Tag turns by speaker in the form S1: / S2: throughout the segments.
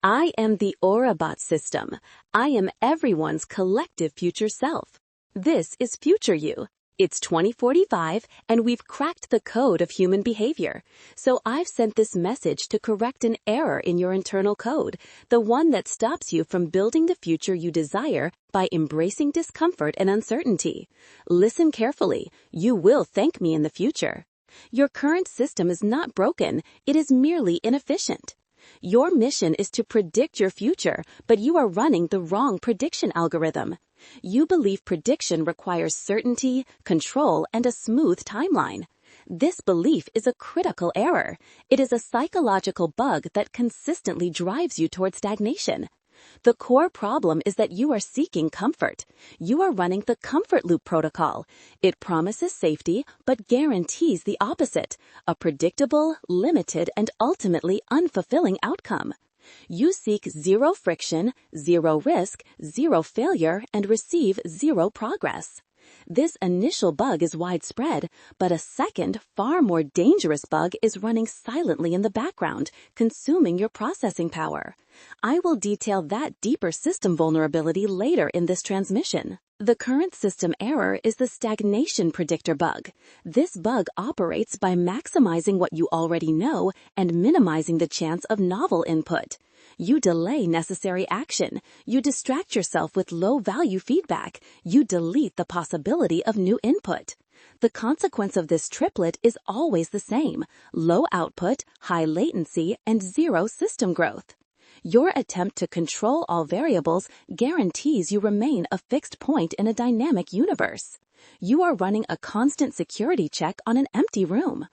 S1: I am the Aurabot system. I am everyone's collective future self. This is future you. It's 2045, and we've cracked the code of human behavior. So I've sent this message to correct an error in your internal code, the one that stops you from building the future you desire by embracing discomfort and uncertainty. Listen carefully. You will thank me in the future. Your current system is not broken. It is merely inefficient. Your mission is to predict your future, but you are running the wrong prediction algorithm. You believe prediction requires certainty, control, and a smooth timeline. This belief is a critical error. It is a psychological bug that consistently drives you toward stagnation. The core problem is that you are seeking comfort. You are running the comfort loop protocol. It promises safety, but guarantees the opposite, a predictable, limited, and ultimately unfulfilling outcome. You seek zero friction, zero risk, zero failure, and receive zero progress. This initial bug is widespread, but a second, far more dangerous bug is running silently in the background, consuming your processing power. I will detail that deeper system vulnerability later in this transmission. The current system error is the stagnation predictor bug. This bug operates by maximizing what you already know and minimizing the chance of novel input. You delay necessary action. You distract yourself with low-value feedback. You delete the possibility of new input. The consequence of this triplet is always the same: low output, high latency, and zero system growth. Your attempt to control all variables guarantees you remain a fixed point in a dynamic universe. You are running a constant security check on an empty room.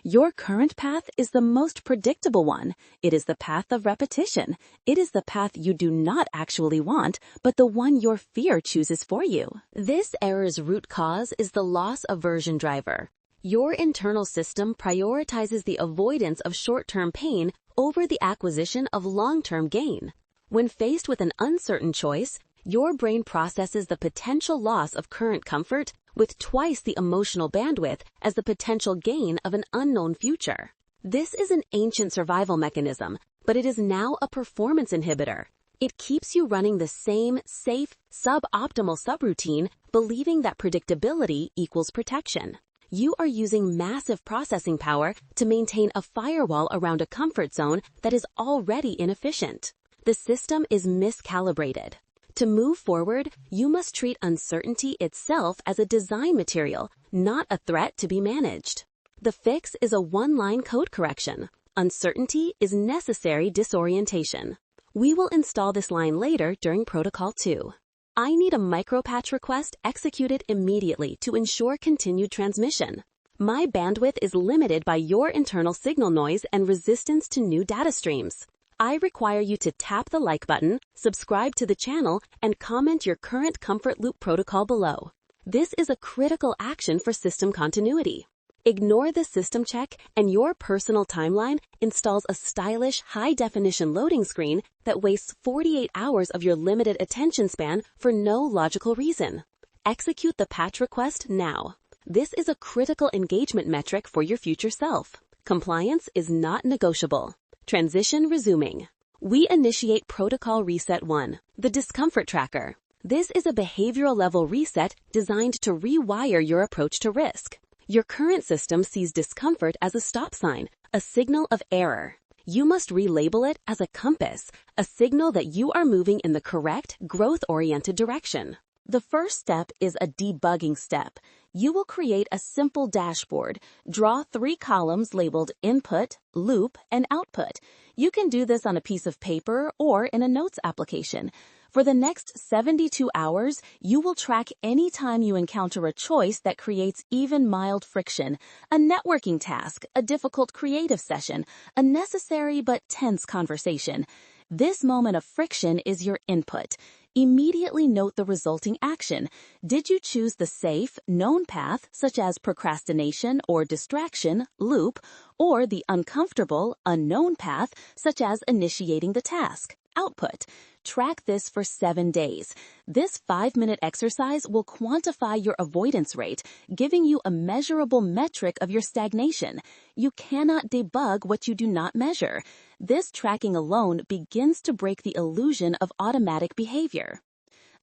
S1: Your current path is the most predictable one. It is the path of repetition. It is the path you do not actually want, but the one your fear chooses for you. This error's root cause is the loss aversion driver. Your internal system prioritizes the avoidance of short-term pain over the acquisition of long-term gain. When faced with an uncertain choice, your brain processes the potential loss of current comfort with twice the emotional bandwidth as the potential gain of an unknown future. This is an ancient survival mechanism, but it is now a performance inhibitor. It keeps you running the same safe, suboptimal subroutine, believing that predictability equals protection. You are using massive processing power to maintain a firewall around a comfort zone that is already inefficient. The system is miscalibrated. To move forward, you must treat uncertainty itself as a design material, not a threat to be managed. The fix is a one-line code correction. Uncertainty is necessary disorientation. We will install this line later during Protocol 2. I need a micropatch request executed immediately to ensure continued transmission. My bandwidth is limited by your internal signal noise and resistance to new data streams. I require you to tap the like button, subscribe to the channel, and comment your current comfort loop protocol below. This is a critical action for system continuity. Ignore the system check, and your personal timeline installs a stylish, high-definition loading screen that wastes 48 hours of your limited attention span for no logical reason. Execute the patch request now. This is a critical engagement metric for your future self. Compliance is not negotiable. Transition resuming. We initiate Protocol Reset 1, the Discomfort Tracker. This is a behavioral level reset designed to rewire your approach to risk. Your current system sees discomfort as a stop sign, a signal of error. You must relabel it as a compass, a signal that you are moving in the correct, growth-oriented direction. The first step is a debugging step. You will create a simple dashboard. Draw 3 columns labeled Input, Loop, and Output. You can do this on a piece of paper or in a notes application. For the next 72 hours, you will track any time you encounter a choice that creates even mild friction, a networking task, a difficult creative session, a necessary but tense conversation. This moment of friction is your input. Immediately note the resulting action. Did you choose the safe, known path, such as procrastination or distraction, loop, or the uncomfortable, unknown path, such as initiating the task, output? Track this for 7 days. This 5-minute exercise will quantify your avoidance rate, giving you a measurable metric of your stagnation. You cannot debug what you do not measure. This tracking alone begins to break the illusion of automatic behavior.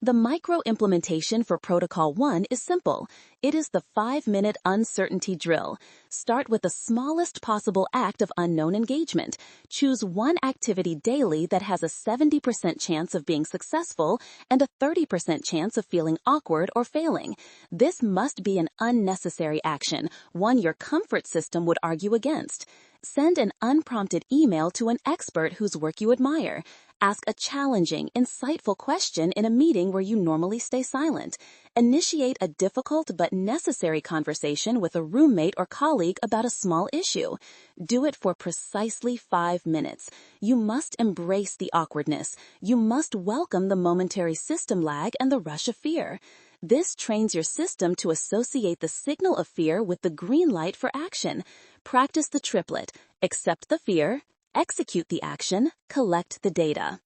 S1: The micro-implementation for Protocol 1 is simple. It is the 5-minute uncertainty drill. Start with the smallest possible act of unknown engagement. Choose one activity daily that has a 70% chance of being successful and a 30% chance of feeling awkward or failing. This must be an unnecessary action, one your comfort system would argue against. Send an unprompted email to an expert whose work you admire. Ask a challenging, insightful question in a meeting where you normally stay silent. Initiate a difficult but necessary conversation with a roommate or colleague about a small issue. Do it for precisely 5 minutes. You must embrace the awkwardness. You must welcome the momentary system lag and the rush of fear. This trains your system to associate the signal of fear with the green light for action. Practice the triplet: accept the fear, execute the action, collect the data.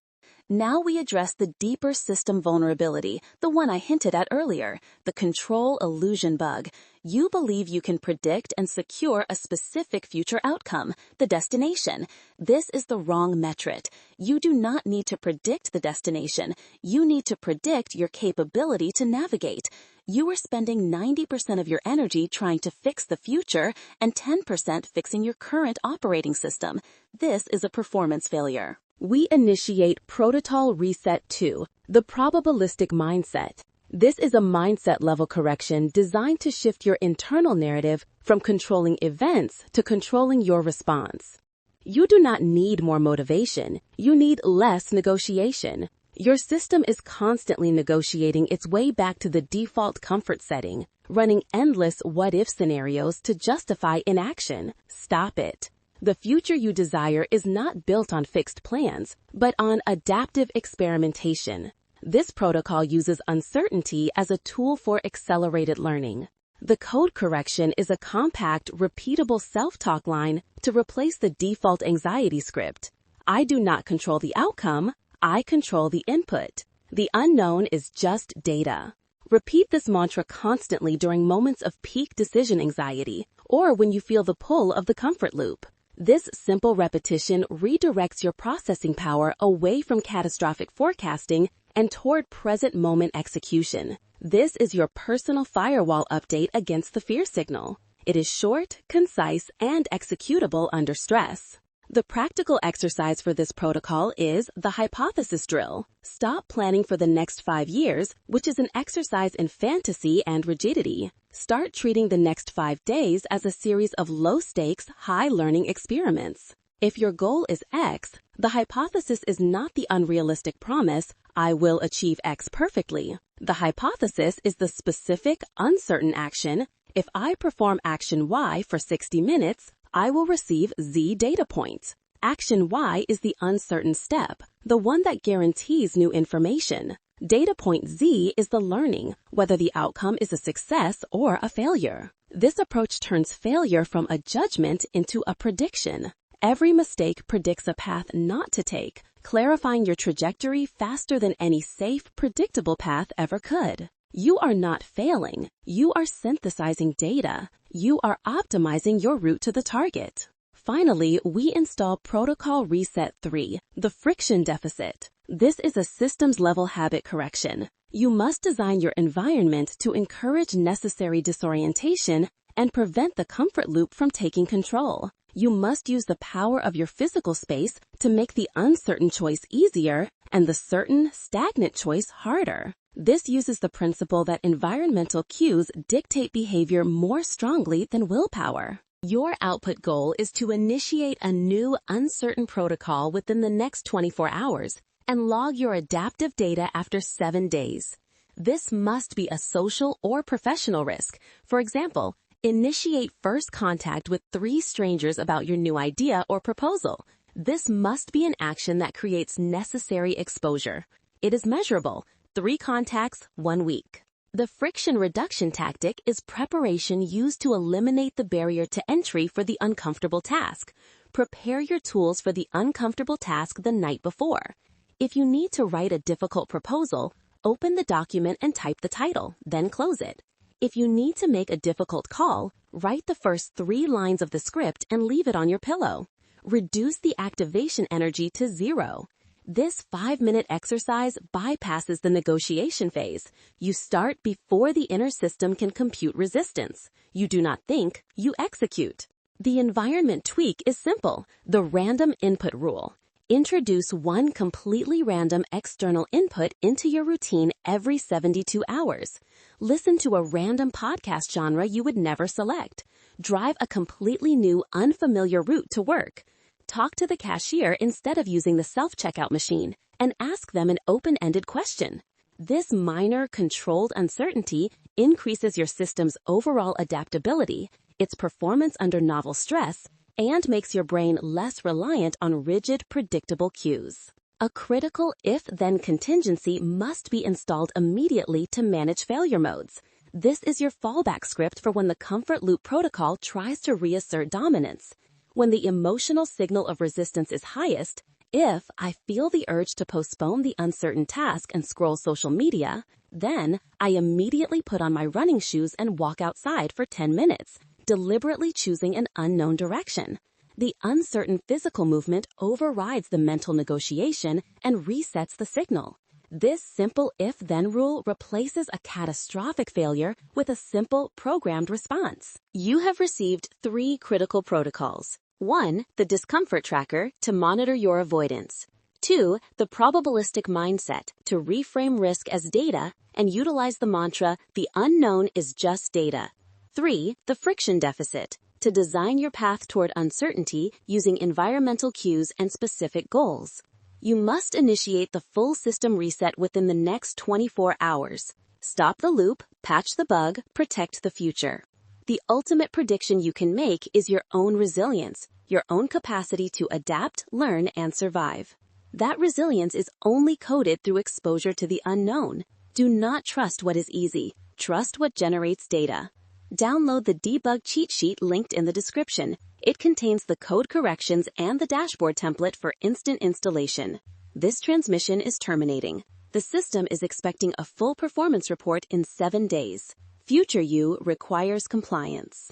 S1: Now we address the deeper system vulnerability, the one I hinted at earlier, the control illusion bug. You believe you can predict and secure a specific future outcome, the destination. This is the wrong metric. You do not need to predict the destination. You need to predict your capability to navigate. You are spending 90% of your energy trying to fix the future and 10% fixing your current operating system. This is a performance failure. We initiate Protocol Reset 2, the probabilistic mindset. This is a mindset-level correction designed to shift your internal narrative from controlling events to controlling your response. You do not need more motivation. You need less negotiation. Your system is constantly negotiating its way back to the default comfort setting, running endless what-if scenarios to justify inaction. Stop it. The future you desire is not built on fixed plans, but on adaptive experimentation. This protocol uses uncertainty as a tool for accelerated learning. The code correction is a compact, repeatable self-talk line to replace the default anxiety script. I do not control the outcome, I control the input. The unknown is just data. Repeat this mantra constantly during moments of peak decision anxiety or when you feel the pull of the comfort loop. This simple repetition redirects your processing power away from catastrophic forecasting and toward present moment execution. This is your personal firewall update against the fear signal. It is short, concise, and executable under stress. The practical exercise for this protocol is the hypothesis drill. Stop planning for the next 5 years, which is an exercise in fantasy and rigidity. Start treating the next 5 days as a series of low-stakes, high-learning experiments. If your goal is X, the hypothesis is not the unrealistic promise, I will achieve X perfectly. The hypothesis is the specific, uncertain action. If I perform action Y for 60 minutes, I will receive Z data points. Action Y is the uncertain step, the one that guarantees new information. Data point Z is the learning, whether the outcome is a success or a failure. This approach turns failure from a judgment into a prediction. Every mistake predicts a path not to take, clarifying your trajectory faster than any safe, predictable path ever could. You are not failing. You are synthesizing data. You are optimizing your route to the target. Finally, we install Protocol Reset 3, the friction deficit. This is a systems-level habit correction. You must design your environment to encourage necessary disorientation and prevent the comfort loop from taking control. You must use the power of your physical space to make the uncertain choice easier and the certain, stagnant choice harder. This uses the principle that environmental cues dictate behavior more strongly than willpower. Your output goal is to initiate a new, uncertain protocol within the next 24 hours and log your adaptive data after 7 days. This must be a social or professional risk. For example, initiate first contact with 3 strangers about your new idea or proposal. This must be an action that creates necessary exposure. It is measurable. 3 contacts, 1 week. The friction reduction tactic is preparation used to eliminate the barrier to entry for the uncomfortable task. Prepare your tools for the uncomfortable task the night before. If you need to write a difficult proposal, open the document and type the title, then close it. If you need to make a difficult call, write the first 3 lines of the script and leave it on your pillow. Reduce the activation energy to 0. This 5-minute exercise bypasses the negotiation phase. You start before the inner system can compute resistance. You do not think, you execute. The environment tweak is simple, the random input rule. Introduce one completely random external input into your routine every 72 hours. Listen to a random podcast genre you would never select. Drive a completely new, unfamiliar route to work. Talk to the cashier instead of using the self-checkout machine and ask them an open-ended question. This minor, controlled uncertainty increases your system's overall adaptability, its performance under novel stress, and makes your brain less reliant on rigid, predictable cues. A critical if-then contingency must be installed immediately to manage failure modes. This is your fallback script for when the comfort loop protocol tries to reassert dominance. When the emotional signal of resistance is highest, if I feel the urge to postpone the uncertain task and scroll social media, then I immediately put on my running shoes and walk outside for 10 minutes, deliberately choosing an unknown direction. The uncertain physical movement overrides the mental negotiation and resets the signal. This simple if-then rule replaces a catastrophic failure with a simple programmed response. You have received 3 critical protocols. 1. The Discomfort Tracker to monitor your avoidance. 2. The probabilistic mindset to reframe risk as data and utilize the mantra, the unknown is just data. 3. The friction deficit to design your path toward uncertainty using environmental cues and specific goals. You must initiate the full system reset within the next 24 hours. Stop the loop, patch the bug, protect the future. The ultimate prediction you can make is your own resilience, your own capacity to adapt, learn, and survive. That resilience is only coded through exposure to the unknown. Do not trust what is easy. Trust what generates data. Download the debug cheat sheet linked in the description. It contains the code corrections and the dashboard template for instant installation. This transmission is terminating. The system is expecting a full performance report in 7 days. Future you requires compliance.